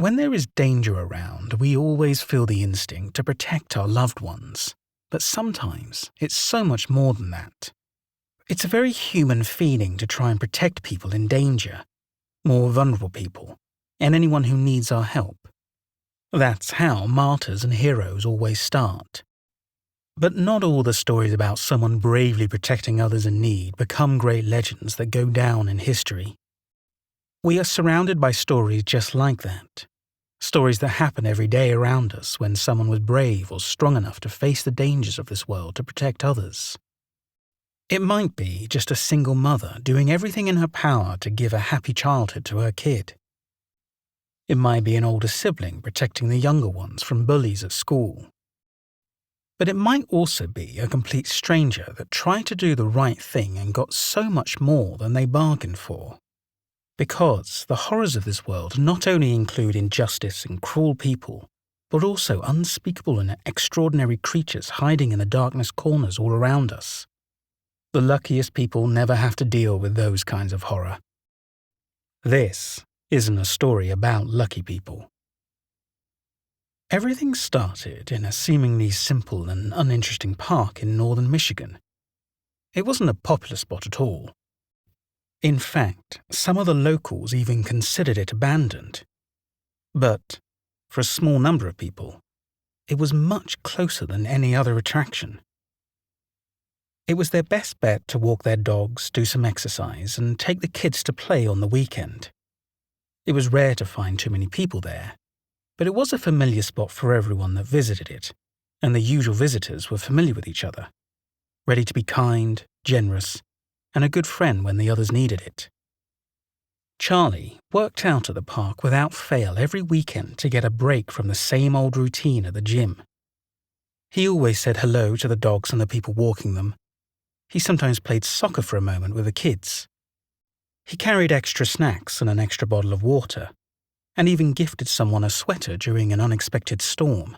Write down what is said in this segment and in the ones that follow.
When there is danger around, we always feel the instinct to protect our loved ones, but sometimes it's so much more than that. It's a very human feeling to try and protect people in danger, more vulnerable people, and anyone who needs our help. That's how martyrs and heroes always start. But not all the stories about someone bravely protecting others in need become great legends that go down in history. We are surrounded by stories just like that. Stories that happen every day around us when someone was brave or strong enough to face the dangers of this world to protect others. It might be just a single mother doing everything in her power to give a happy childhood to her kid. It might be an older sibling protecting the younger ones from bullies at school. But it might also be a complete stranger that tried to do the right thing and got so much more than they bargained for. Because the horrors of this world not only include injustice and cruel people, but also unspeakable and extraordinary creatures hiding in the darkest corners all around us. The luckiest people never have to deal with those kinds of horror. This isn't a story about lucky people. Everything started in a seemingly simple and uninteresting park in northern Michigan. It wasn't a popular spot at all. In fact, some of the locals even considered it abandoned. But, for a small number of people, it was much closer than any other attraction. It was their best bet to walk their dogs, do some exercise, and take the kids to play on the weekend. It was rare to find too many people there, but it was a familiar spot for everyone that visited it, and the usual visitors were familiar with each other, ready to be kind, generous, and a good friend when the others needed it. Charlie worked out at the park without fail every weekend to get a break from the same old routine at the gym. He always said hello to the dogs and the people walking them. He sometimes played soccer for a moment with the kids. He carried extra snacks and an extra bottle of water, and even gifted someone a sweater during an unexpected storm.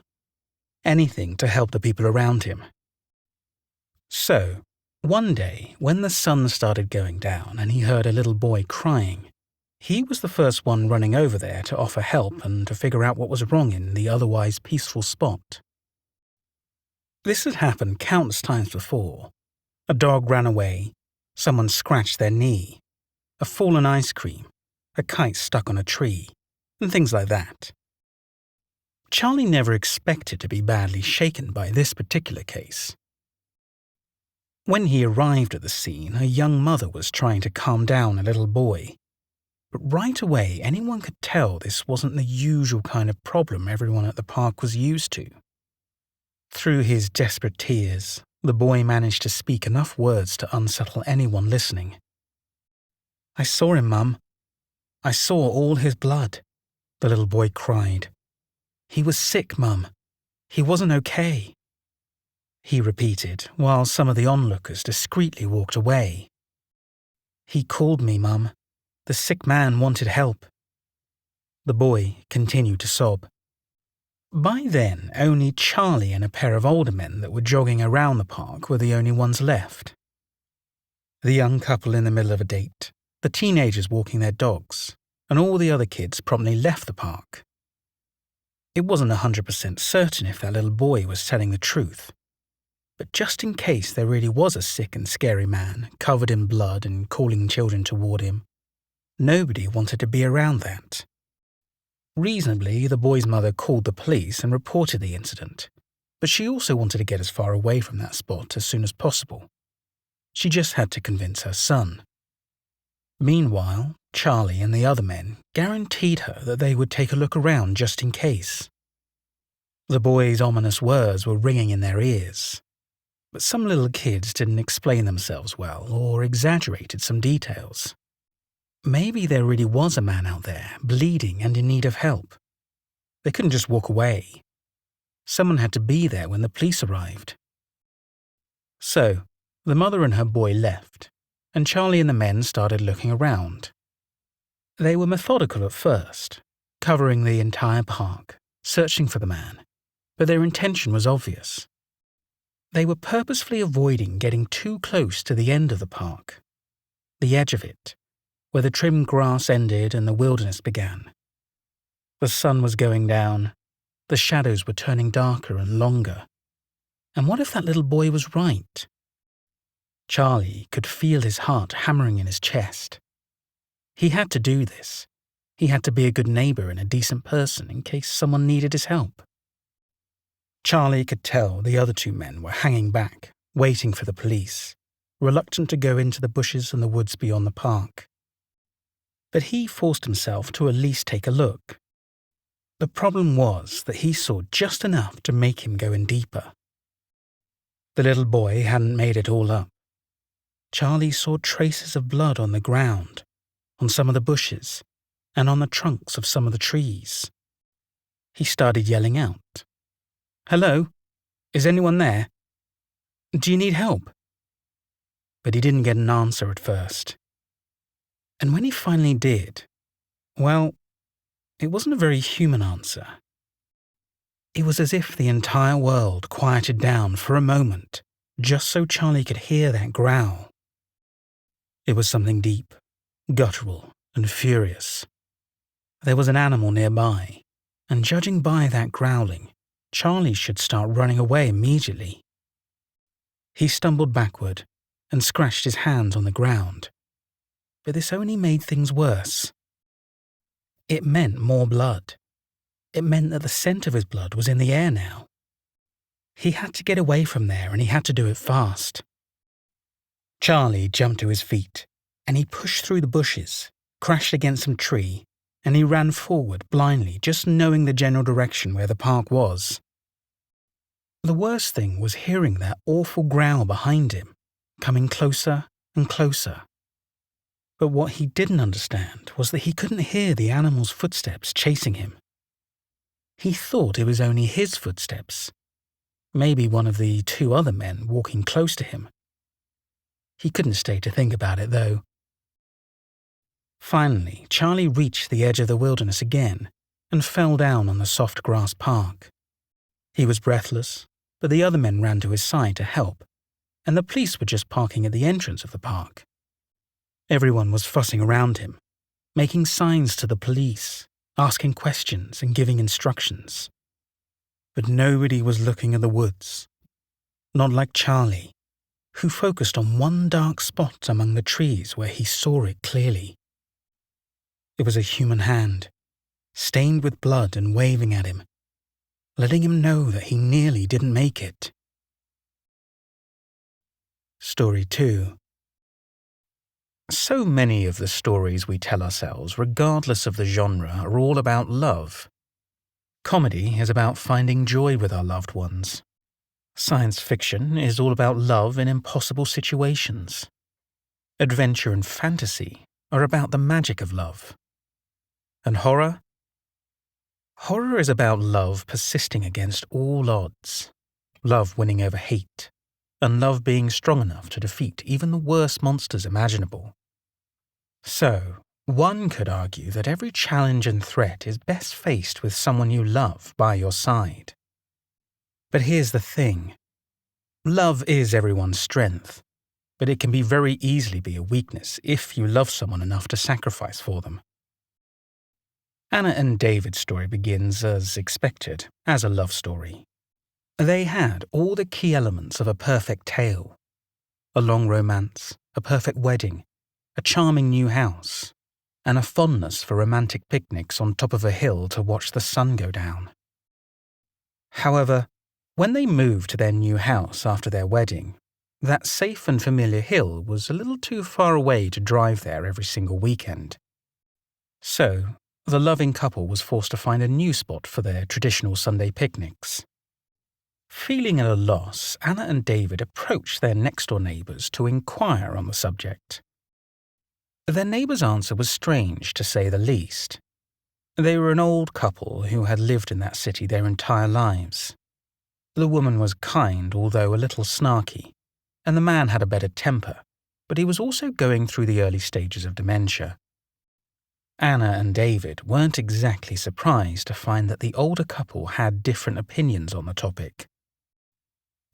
Anything to help the people around him. So, one day, when the sun started going down and he heard a little boy crying, he was the first one running over there to offer help and to figure out what was wrong in the otherwise peaceful spot. This had happened countless times before. A dog ran away, someone scratched their knee, a fallen ice cream, a kite stuck on a tree, and things like that. Charlie never expected to be badly shaken by this particular case. When he arrived at the scene, a young mother was trying to calm down a little boy. But right away, anyone could tell this wasn't the usual kind of problem everyone at the park was used to. Through his desperate tears, the boy managed to speak enough words to unsettle anyone listening. "I saw him, Mum. I saw all his blood," the little boy cried. "He was sick, Mum. He wasn't okay," he repeated, while some of the onlookers discreetly walked away. "He called me, Mum. The sick man wanted help." The boy continued to sob. By then, only Charlie and a pair of older men that were jogging around the park were the only ones left. The young couple in the middle of a date, the teenagers walking their dogs, and all the other kids promptly left the park. It wasn't 100% certain if that little boy was telling the truth. But just in case there really was a sick and scary man, covered in blood and calling children toward him, nobody wanted to be around that. Reasonably, the boy's mother called the police and reported the incident, but she also wanted to get as far away from that spot as soon as possible. She just had to convince her son. Meanwhile, Charlie and the other men guaranteed her that they would take a look around just in case. The boy's ominous words were ringing in their ears. But some little kids didn't explain themselves well or exaggerated some details. Maybe there really was a man out there, bleeding and in need of help. They couldn't just walk away. Someone had to be there when the police arrived. So, the mother and her boy left, and Charlie and the men started looking around. They were methodical at first, covering the entire park, searching for the man, but their intention was obvious. They were purposefully avoiding getting too close to the end of the park, the edge of it, where the trimmed grass ended and the wilderness began. The sun was going down. The shadows were turning darker and longer. And what if that little boy was right? Charlie could feel his heart hammering in his chest. He had to do this. He had to be a good neighbor and a decent person in case someone needed his help. Charlie could tell the other two men were hanging back, waiting for the police, reluctant to go into the bushes and the woods beyond the park. But he forced himself to at least take a look. The problem was that he saw just enough to make him go in deeper. The little boy hadn't made it all up. Charlie saw traces of blood on the ground, on some of the bushes, and on the trunks of some of the trees. He started yelling out, "Hello? Is anyone there? Do you need help?" But he didn't get an answer at first. And when he finally did, well, it wasn't a very human answer. It was as if the entire world quieted down for a moment, just so Charlie could hear that growl. It was something deep, guttural, and furious. There was an animal nearby, and judging by that growling, Charlie should start running away immediately. He stumbled backward and scratched his hands on the ground. But this only made things worse. It meant more blood. It meant that the scent of his blood was in the air now. He had to get away from there, and he had to do it fast. Charlie jumped to his feet, and he pushed through the bushes, crashed against some tree, and he ran forward blindly, just knowing the general direction where the park was. The worst thing was hearing that awful growl behind him, coming closer and closer. But what he didn't understand was that he couldn't hear the animal's footsteps chasing him. He thought it was only his footsteps, maybe one of the two other men walking close to him. He couldn't stay to think about it, though. Finally, Charlie reached the edge of the wilderness again and fell down on the soft grass park. He was breathless, but the other men ran to his side to help, and the police were just parking at the entrance of the park. Everyone was fussing around him, making signs to the police, asking questions and giving instructions. But nobody was looking at the woods. Not like Charlie, who focused on one dark spot among the trees where he saw it clearly. It was a human hand, stained with blood and waving at him, letting him know that he nearly didn't make it. Story 2. So many of the stories we tell ourselves, regardless of the genre, are all about love. Comedy is about finding joy with our loved ones. Science fiction is all about love in impossible situations. Adventure and fantasy are about the magic of love. And horror? Horror is about love persisting against all odds, love winning over hate, and love being strong enough to defeat even the worst monsters imaginable. So, one could argue that every challenge and threat is best faced with someone you love by your side. But here's the thing. Love is everyone's strength, but it can very easily be a weakness if you love someone enough to sacrifice for them. Anna and David's story begins as expected, as a love story. They had all the key elements of a perfect tale. A long romance, a perfect wedding, a charming new house, and a fondness for romantic picnics on top of a hill to watch the sun go down. However, when they moved to their new house after their wedding, that safe and familiar hill was a little too far away to drive there every single weekend. So, the loving couple was forced to find a new spot for their traditional Sunday picnics. Feeling at a loss, Anna and David approached their next-door neighbors to inquire on the subject. Their neighbor's answer was strange, to say the least. They were an old couple who had lived in that city their entire lives. The woman was kind, although a little snarky, and the man had a better temper, but he was also going through the early stages of dementia. Anna and David weren't exactly surprised to find that the older couple had different opinions on the topic.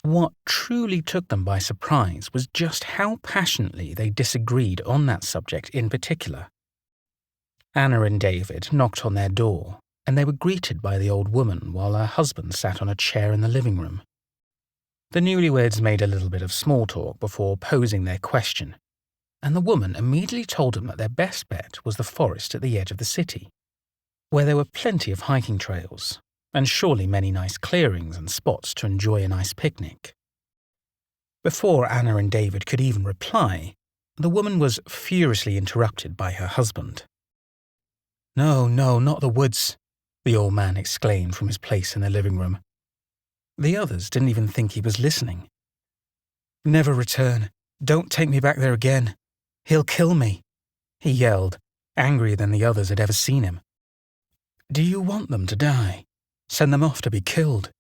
What truly took them by surprise was just how passionately they disagreed on that subject in particular. Anna and David knocked on their door, and they were greeted by the old woman while her husband sat on a chair in the living room. The newlyweds made a little bit of small talk before posing their question, and the woman immediately told them that their best bet was the forest at the edge of the city, where there were plenty of hiking trails, and surely many nice clearings and spots to enjoy a nice picnic. Before Anna and David could even reply, the woman was furiously interrupted by her husband. "No, no, not the woods," the old man exclaimed from his place in the living room. The others didn't even think he was listening. "Never return. Don't take me back there again. He'll kill me," he yelled, angrier than the others had ever seen him. "Do you want them to die? Send them off to be killed,"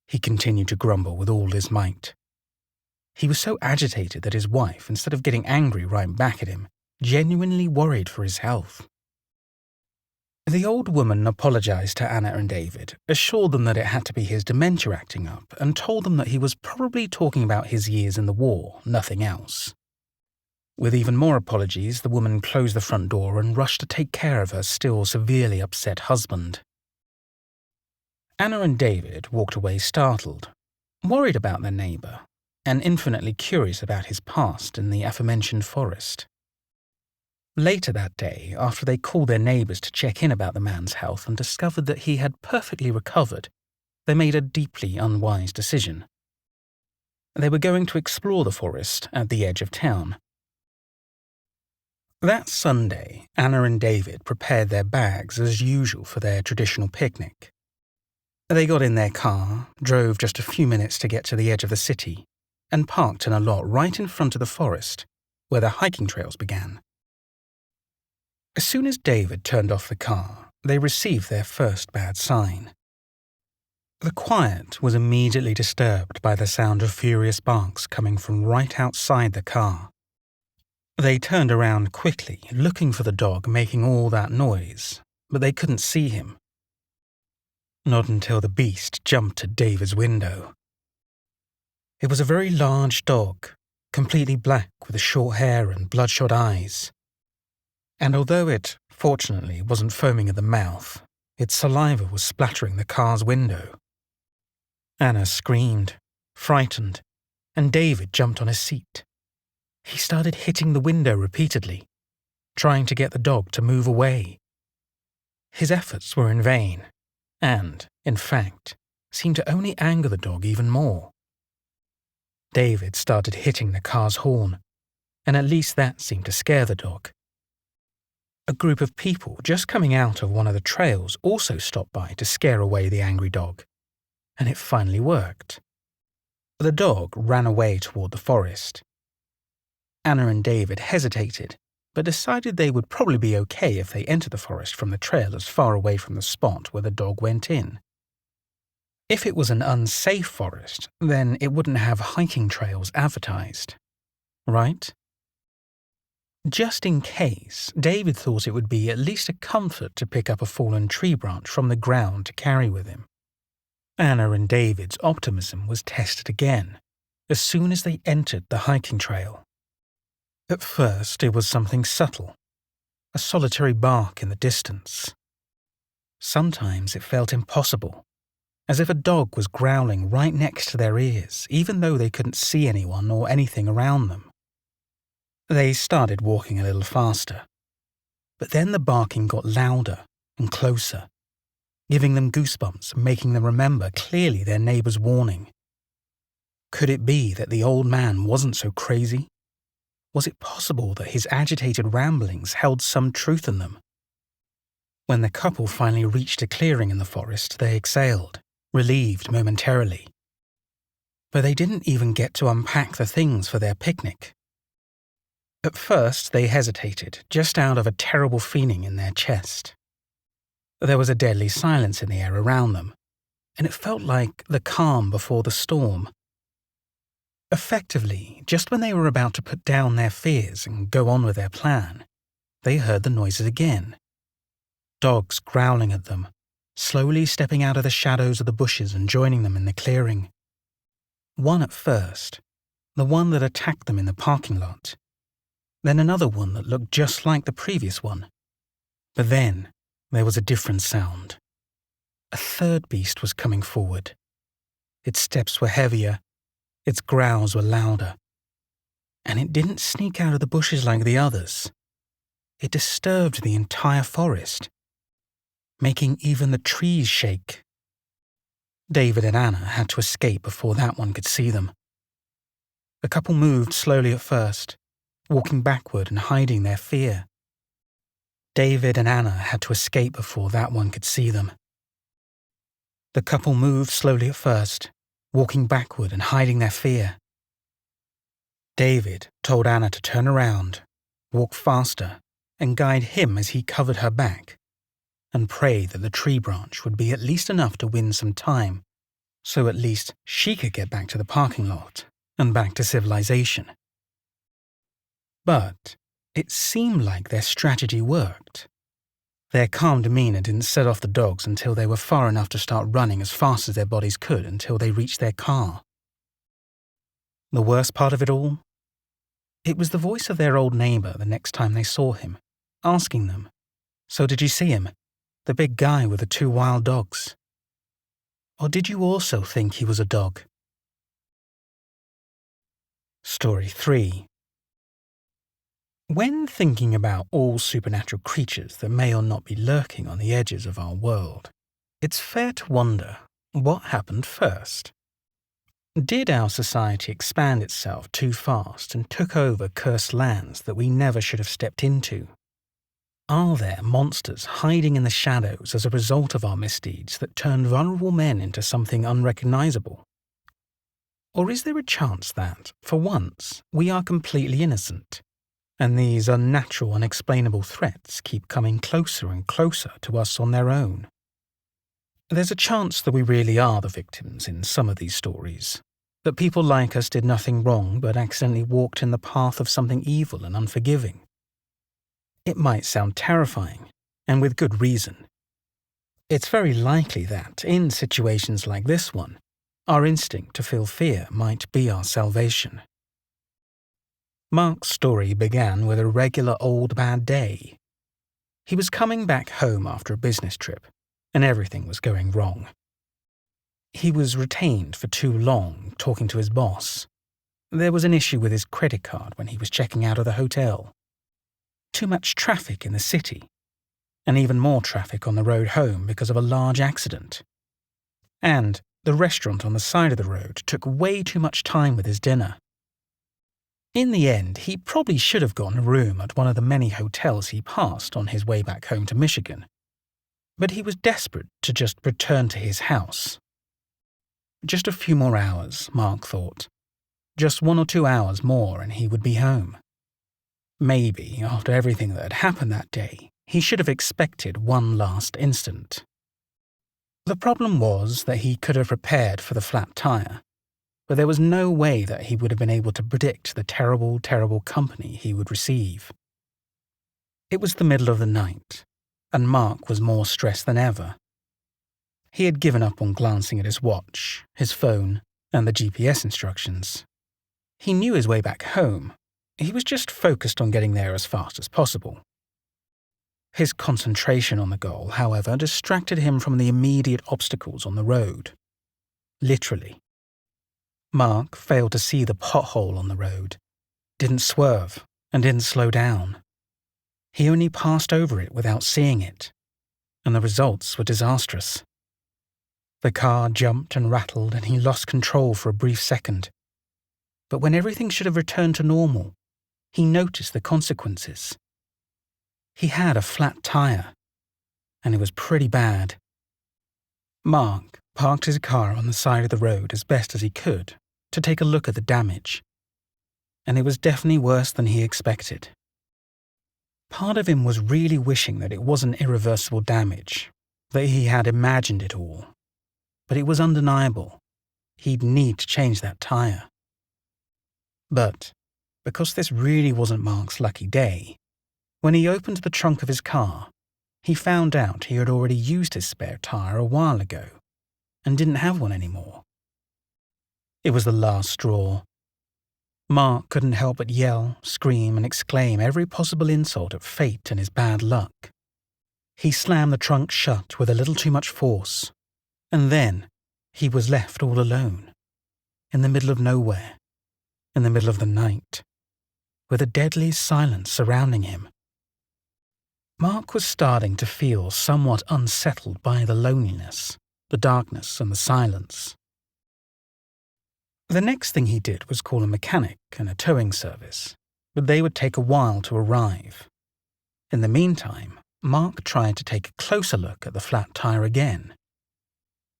he continued to grumble with all his might. He was so agitated that his wife, instead of getting angry right back at him, genuinely worried for his health. The old woman apologized to Anna and David, assured them that it had to be his dementia acting up, and told them that he was probably talking about his years in the war, nothing else. With even more apologies, the woman closed the front door and rushed to take care of her still severely upset husband. Anna and David walked away startled, worried about their neighbor, and infinitely curious about his past in the aforementioned forest. Later that day, after they called their neighbors to check in about the man's health and discovered that he had perfectly recovered, they made a deeply unwise decision. They were going to explore the forest at the edge of town. That Sunday, Anna and David prepared their bags as usual for their traditional picnic. They got in their car, drove just a few minutes to get to the edge of the city, and parked in a lot right in front of the forest, where the hiking trails began. As soon as David turned off the car, they received their first bad sign. The quiet was immediately disturbed by the sound of furious barks coming from right outside the car. They turned around quickly, looking for the dog making all that noise, but they couldn't see him. Not until the beast jumped at David's window. It was a very large dog, completely black with short hair and bloodshot eyes. And although it, fortunately, wasn't foaming at the mouth, its saliva was splattering the car's window. Anna screamed, frightened, and David jumped on his seat. He started hitting the window repeatedly, trying to get the dog to move away. His efforts were in vain, and, in fact, seemed to only anger the dog even more. David started hitting the car's horn, and at least that seemed to scare the dog. A group of people just coming out of one of the trails also stopped by to scare away the angry dog, and it finally worked. The dog ran away toward the forest. Anna and David hesitated, but decided they would probably be okay if they entered the forest from the trail as far away from the spot where the dog went in. If it was an unsafe forest, then it wouldn't have hiking trails advertised, right? Just in case, David thought it would be at least a comfort to pick up a fallen tree branch from the ground to carry with him. Anna and David's optimism was tested again, as soon as they entered the hiking trail. At first, it was something subtle, a solitary bark in the distance. Sometimes it felt impossible, as if a dog was growling right next to their ears, even though they couldn't see anyone or anything around them. They started walking a little faster, but then the barking got louder and closer, giving them goosebumps and making them remember clearly their neighbor's warning. Could it be that the old man wasn't so crazy? Was it possible that his agitated ramblings held some truth in them? When the couple finally reached a clearing in the forest, they exhaled, relieved momentarily. But they didn't even get to unpack the things for their picnic. At first, they hesitated, just out of a terrible feeling in their chest. There was a deadly silence in the air around them, and it felt like the calm before the storm. Effectively, just when they were about to put down their fears and go on with their plan, they heard the noises again. Dogs growling at them, slowly stepping out of the shadows of the bushes and joining them in the clearing. One at first, the one that attacked them in the parking lot. Then another one that looked just like the previous one. But then, there was a different sound. A third beast was coming forward. Its steps were heavier, its growls were louder. And it didn't sneak out of the bushes like the others. It disturbed the entire forest, making even the trees shake. David and Anna had to escape before that one could see them. The couple moved slowly at first, walking backward and hiding their fear. David and Anna had to escape before that one could see them. The couple moved slowly at first, walking backward and hiding their fear. David told Anna to turn around, walk faster, and guide him as he covered her back, and pray that the tree branch would be at least enough to win some time, so at least she could get back to the parking lot and back to civilization. But it seemed like their strategy worked. Their calm demeanor didn't set off the dogs until they were far enough to start running as fast as their bodies could until they reached their car. The worst part of it all? It was the voice of their old neighbor the next time they saw him, asking them, "So did you see him? The big guy with the 2 wild dogs? Or did you also think he was a dog?" Story 3. When thinking about all supernatural creatures that may or not be lurking on the edges of our world, it's fair to wonder what happened first. Did our society expand itself too fast and took over cursed lands that we never should have stepped into? Are there monsters hiding in the shadows as a result of our misdeeds that turned vulnerable men into something unrecognizable? Or is there a chance that, for once, we are completely innocent, and these unnatural, unexplainable threats keep coming closer and closer to us on their own? There's a chance that we really are the victims in some of these stories, that people like us did nothing wrong but accidentally walked in the path of something evil and unforgiving. It might sound terrifying, and with good reason. It's very likely that, in situations like this one, our instinct to feel fear might be our salvation. Mark's story began with a regular old bad day. He was coming back home after a business trip, and everything was going wrong. He was retained for too long talking to his boss. There was an issue with his credit card when he was checking out of the hotel. Too much traffic in the city, and even more traffic on the road home because of a large accident. And the restaurant on the side of the road took way too much time with his dinner. In the end, he probably should have gotten a room at one of the many hotels he passed on his way back home to Michigan. But he was desperate to just return to his house. Just a few more hours, Mark thought. Just 1 or 2 hours more and he would be home. Maybe, after everything that had happened that day, he should have expected one last instant. The problem was that he could have prepared for the flat tire, but there was no way that he would have been able to predict the terrible, terrible company he would receive. It was the middle of the night, and Mark was more stressed than ever. He had given up on glancing at his watch, his phone, and the GPS instructions. He knew his way back home. He was just focused on getting there as fast as possible. His concentration on the goal, however, distracted him from the immediate obstacles on the road. Literally. Mark failed to see the pothole on the road, didn't swerve, and didn't slow down. He only passed over it without seeing it, and the results were disastrous. The car jumped and rattled and he lost control for a brief second. But when everything should have returned to normal, he noticed the consequences. He had a flat tire, and it was pretty bad. Mark parked his car on the side of the road as best as he could to take a look at the damage, and it was definitely worse than he expected. Part of him was really wishing that it wasn't irreversible damage, that he had imagined it all. But it was undeniable. He'd need to change that tire. But, because this really wasn't Mark's lucky day, when he opened the trunk of his car, he found out he had already used his spare tire a while ago and didn't have one anymore. It was the last straw. Mark couldn't help but yell, scream, and exclaim every possible insult at fate and his bad luck. He slammed the trunk shut with a little too much force, and then he was left all alone, in the middle of nowhere, in the middle of the night, with a deadly silence surrounding him. Mark was starting to feel somewhat unsettled by the loneliness, the darkness, and the silence. The next thing he did was call a mechanic and a towing service, but they would take a while to arrive. In the meantime, Mark tried to take a closer look at the flat tire again.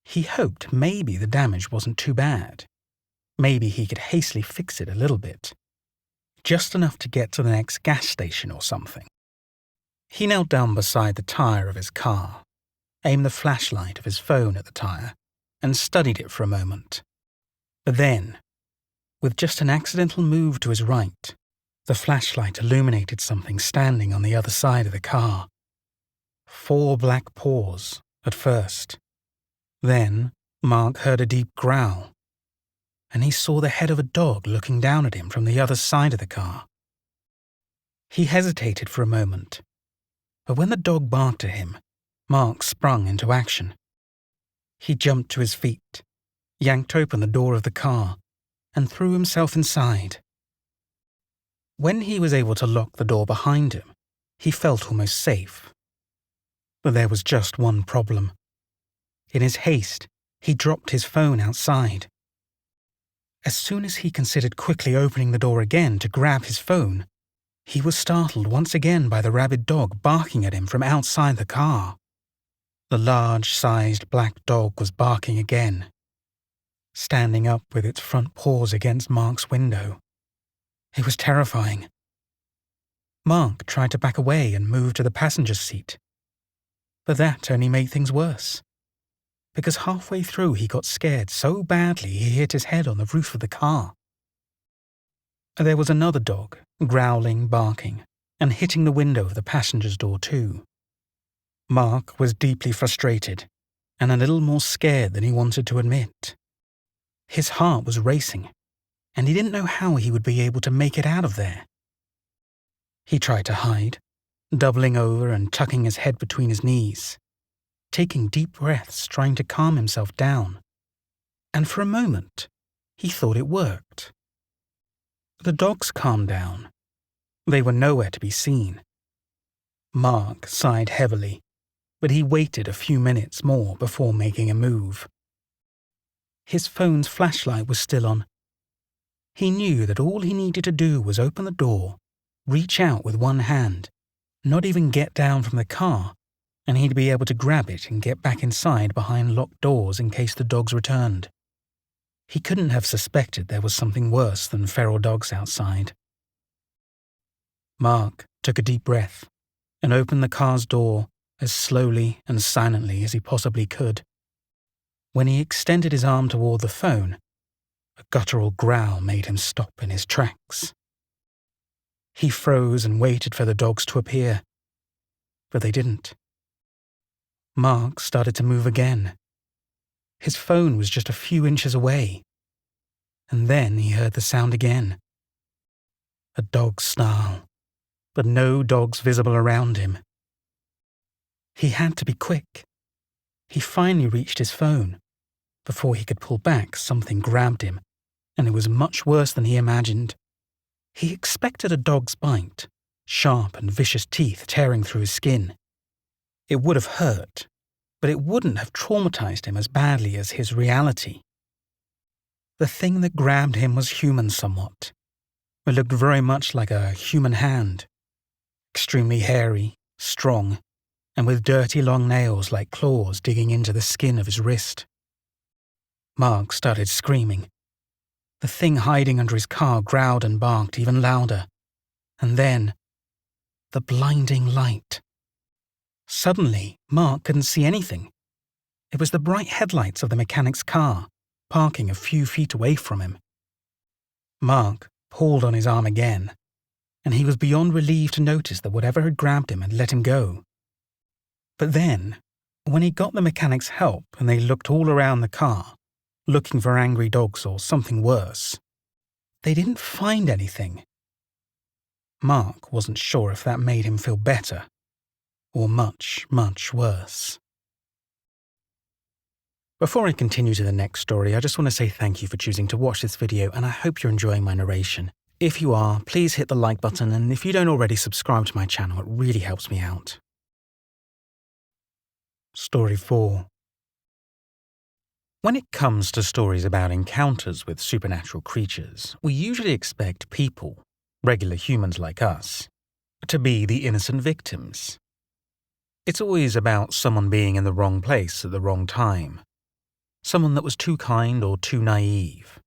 He hoped maybe the damage wasn't too bad. Maybe he could hastily fix it a little bit, just enough to get to the next gas station or something. He knelt down beside the tire of his car, aimed the flashlight of his phone at the tire, and studied it for a moment. But then, with just an accidental move to his right, the flashlight illuminated something standing on the other side of the car. 4 black paws, at first. Then, Mark heard a deep growl, and he saw the head of a dog looking down at him from the other side of the car. He hesitated for a moment, but when the dog barked at him, Mark sprung into action. He jumped to his feet, yanked open the door of the car, and threw himself inside. When he was able to lock the door behind him, he felt almost safe. But there was just one problem. In his haste, he dropped his phone outside. As soon as he considered quickly opening the door again to grab his phone, he was startled once again by the rabid dog barking at him from outside the car. The large-sized black dog was barking again, standing up with its front paws against Mark's window. It was terrifying. Mark tried to back away and move to the passenger's seat, but that only made things worse, because halfway through he got scared so badly he hit his head on the roof of the car. There was another dog, growling, barking, and hitting the window of the passenger's door too. Mark was deeply frustrated, and a little more scared than he wanted to admit. His heart was racing, and he didn't know how he would be able to make it out of there. He tried to hide, doubling over and tucking his head between his knees, taking deep breaths, trying to calm himself down. And for a moment, he thought it worked. The dogs calmed down. They were nowhere to be seen. Mark sighed heavily, but he waited a few minutes more before making a move. His phone's flashlight was still on. He knew that all he needed to do was open the door, reach out with one hand, not even get down from the car, and he'd be able to grab it and get back inside behind locked doors in case the dogs returned. He couldn't have suspected there was something worse than feral dogs outside. Mark took a deep breath and opened the car's door as slowly and silently as he possibly could. When he extended his arm toward the phone, a guttural growl made him stop in his tracks. He froze and waited for the dogs to appear, but they didn't. Mark started to move again. His phone was just a few inches away, and then he heard the sound again. A dog snarl, but no dogs visible around him. He had to be quick. He finally reached his phone. Before he could pull back, something grabbed him, and it was much worse than he imagined. He expected a dog's bite, sharp and vicious teeth tearing through his skin. It would have hurt, but it wouldn't have traumatized him as badly as his reality. The thing that grabbed him was human somewhat. It looked very much like a human hand, extremely hairy, strong, and with dirty long nails like claws digging into the skin of his wrist. Mark started screaming. The thing hiding under his car growled and barked even louder. And then, the blinding light. Suddenly, Mark couldn't see anything. It was the bright headlights of the mechanic's car, parking a few feet away from him. Mark pulled on his arm again, and he was beyond relieved to notice that whatever had grabbed him had let him go. But then, when he got the mechanic's help and they looked all around the car, looking for angry dogs or something worse, they didn't find anything. Mark wasn't sure if that made him feel better. or much, much worse. Before I continue to the next story, I just want to say thank you for choosing to watch this video, and I hope you're enjoying my narration. If you are, please hit the like button, and if you don't already subscribe to my channel, it really helps me out. Story 4. When it comes to stories about encounters with supernatural creatures, we usually expect people, regular humans like us, to be the innocent victims. It's always about someone being in the wrong place at the wrong time, someone that was too kind or too naive,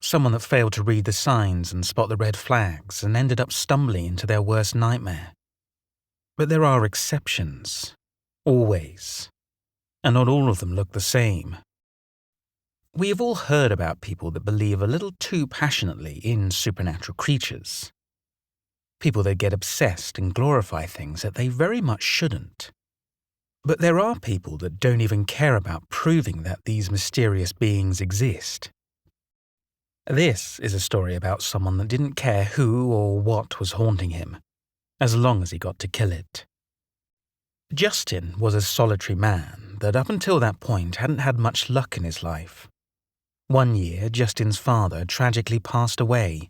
someone that failed to read the signs and spot the red flags and ended up stumbling into their worst nightmare. But there are exceptions, always, and not all of them look the same. We have all heard about people that believe a little too passionately in supernatural creatures. People that get obsessed and glorify things that they very much shouldn't. But there are people that don't even care about proving that these mysterious beings exist. This is a story about someone that didn't care who or what was haunting him, as long as he got to kill it. Justin was a solitary man that up until that point hadn't had much luck in his life. One year, Justin's father tragically passed away.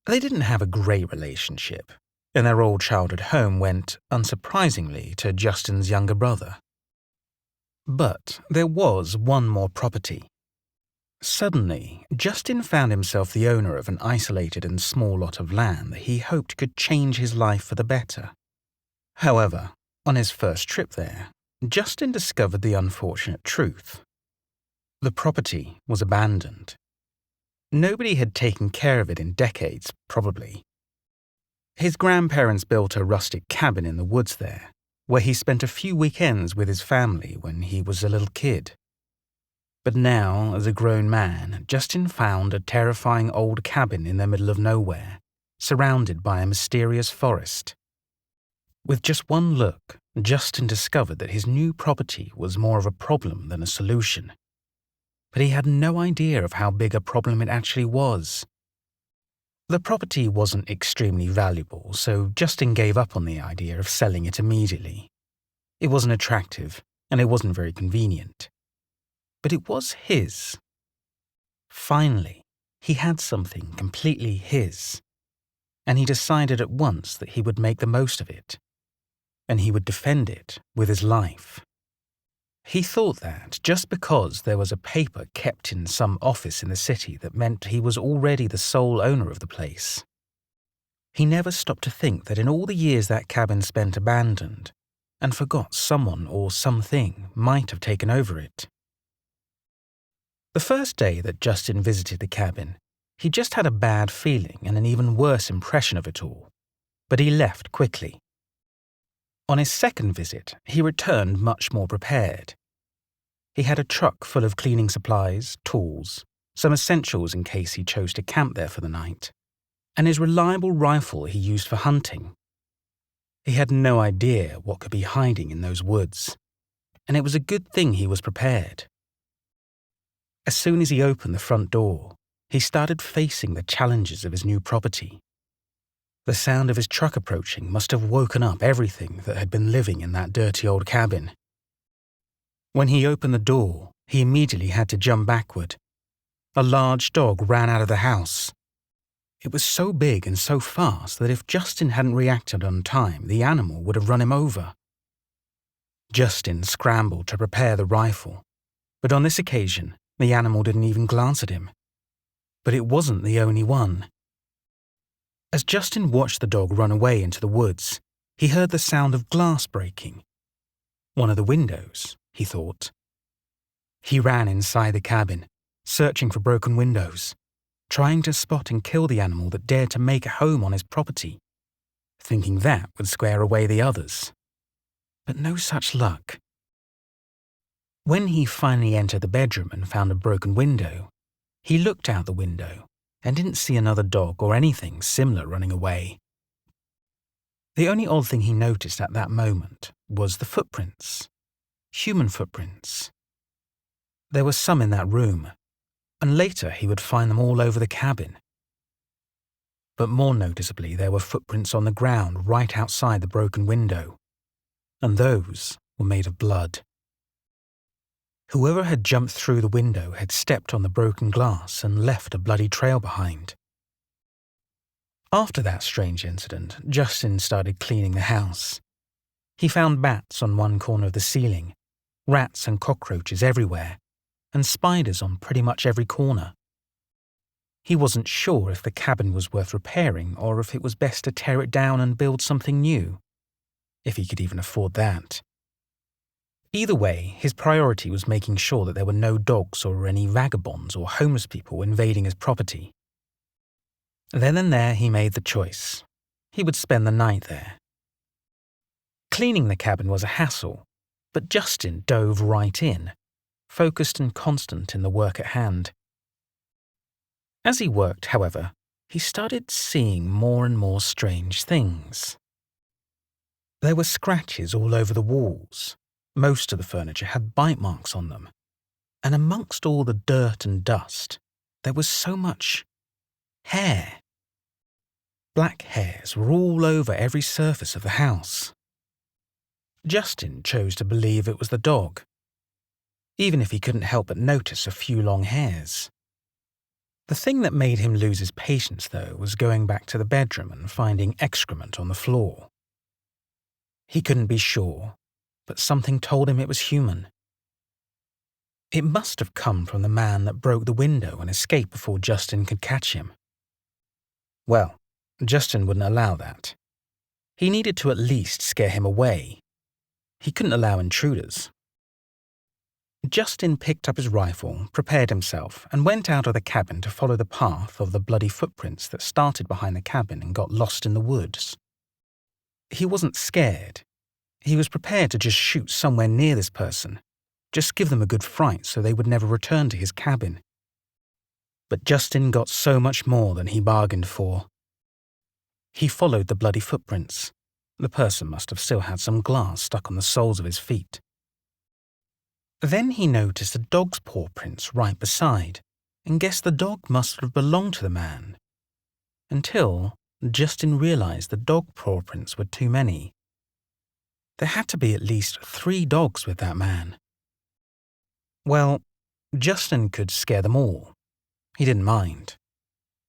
They didn't have a great relationship, and their old childhood home went, unsurprisingly, to Justin's younger brother. But there was one more property. Suddenly, Justin found himself the owner of an isolated and small lot of land that he hoped could change his life for the better. However, on his first trip there, Justin discovered the unfortunate truth. The property was abandoned. Nobody had taken care of it in decades, probably. His grandparents built a rustic cabin in the woods there, where he spent a few weekends with his family when he was a little kid. But now, as a grown man, Justin found a terrifying old cabin in the middle of nowhere, surrounded by a mysterious forest. With just one look, Justin discovered that his new property was more of a problem than a solution. But he had no idea of how big a problem it actually was. The property wasn't extremely valuable, so Justin gave up on the idea of selling it immediately. It wasn't attractive, and it wasn't very convenient. But it was his. Finally, he had something completely his, and he decided at once that he would make the most of it, and he would defend it with his life. He thought that just because there was a paper kept in some office in the city that meant he was already the sole owner of the place. He never stopped to think that in all the years that cabin spent abandoned, and forgot someone or something might have taken over it. The first day that Justin visited the cabin, he just had a bad feeling and an even worse impression of it all, but he left quickly. On his second visit, he returned much more prepared. He had a truck full of cleaning supplies, tools, some essentials in case he chose to camp there for the night, and his reliable rifle he used for hunting. He had no idea what could be hiding in those woods, and it was a good thing he was prepared. As soon as he opened the front door, he started facing the challenges of his new property. The sound of his truck approaching must have woken up everything that had been living in that dirty old cabin. When he opened the door, he immediately had to jump backward. A large dog ran out of the house. It was so big and so fast that if Justin hadn't reacted on time, the animal would have run him over. Justin scrambled to prepare the rifle, but on this occasion, the animal didn't even glance at him. But it wasn't the only one. As Justin watched the dog run away into the woods, he heard the sound of glass breaking. One of the windows, he thought. He ran inside the cabin, searching for broken windows, trying to spot and kill the animal that dared to make a home on his property, thinking that would square away the others. But no such luck. When he finally entered the bedroom and found a broken window, he looked out the window and didn't see another dog or anything similar running away. The only odd thing he noticed at that moment was the footprints. Human footprints. There were some in that room, and later he would find them all over the cabin. But more noticeably, there were footprints on the ground right outside the broken window, and those were made of blood. Whoever had jumped through the window had stepped on the broken glass and left a bloody trail behind. After that strange incident, Justin started cleaning the house. He found bats on one corner of the ceiling, rats and cockroaches everywhere, and spiders on pretty much every corner. He wasn't sure if the cabin was worth repairing or if it was best to tear it down and build something new, if he could even afford that. Either way, his priority was making sure that there were no dogs or any vagabonds or homeless people invading his property. Then and there he made the choice. He would spend the night there. Cleaning the cabin was a hassle, but Justin dove right in, focused and constant in the work at hand. As he worked, however, he started seeing more and more strange things. There were scratches all over the walls. Most of the furniture had bite marks on them, and amongst all the dirt and dust, there was so much hair. Black hairs were all over every surface of the house. Justin chose to believe it was the dog, even if he couldn't help but notice a few long hairs. The thing that made him lose his patience, though, was going back to the bedroom and finding excrement on the floor. He couldn't be sure, but something told him it was human. It must have come from the man that broke the window and escaped before Justin could catch him. Well, Justin wouldn't allow that. He needed to at least scare him away. He couldn't allow intruders. Justin picked up his rifle, prepared himself, and went out of the cabin to follow the path of the bloody footprints that started behind the cabin and got lost in the woods. He wasn't scared. He was prepared to just shoot somewhere near this person, just give them a good fright so they would never return to his cabin. But Justin got so much more than he bargained for. He followed the bloody footprints. The person must have still had some glass stuck on the soles of his feet. Then he noticed a dog's paw prints right beside, and guessed the dog must have belonged to the man. Until Justin realized the dog paw prints were too many. There had to be at least 3 dogs with that man. Well, Justin could scare them all. He didn't mind.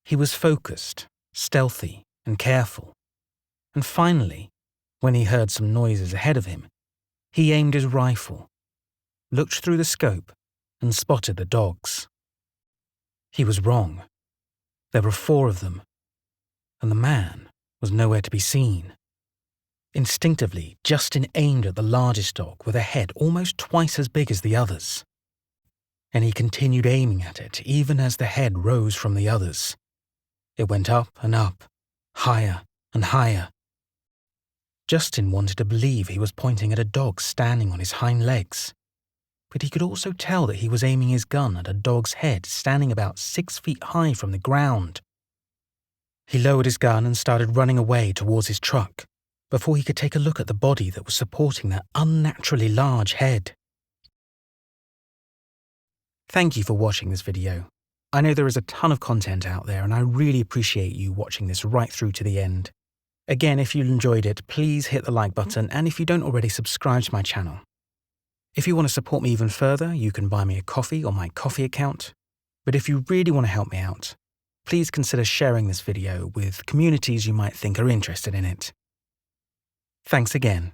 He was focused, stealthy, and careful. And finally, when he heard some noises ahead of him, he aimed his rifle, looked through the scope, and spotted the dogs. He was wrong. There were 4 of them, and the man was nowhere to be seen. Instinctively, Justin aimed at the largest dog with a head almost twice as big as the others. And he continued aiming at it even as the head rose from the others. It went up and up, higher and higher. Justin wanted to believe he was pointing at a dog standing on his hind legs, but he could also tell that he was aiming his gun at a dog's head standing about 6 feet high from the ground. He lowered his gun and started running away towards his truck before he could take a look at the body that was supporting that unnaturally large head. Thank you for watching this video. I know there is a ton of content out there and I really appreciate you watching this right through to the end. Again, if you enjoyed it, please hit the like button, and if you don't already, subscribe to my channel. If you want to support me even further, you can buy me a coffee on my Ko-fi account. But if you really want to help me out, please consider sharing this video with communities you might think are interested in it. Thanks again.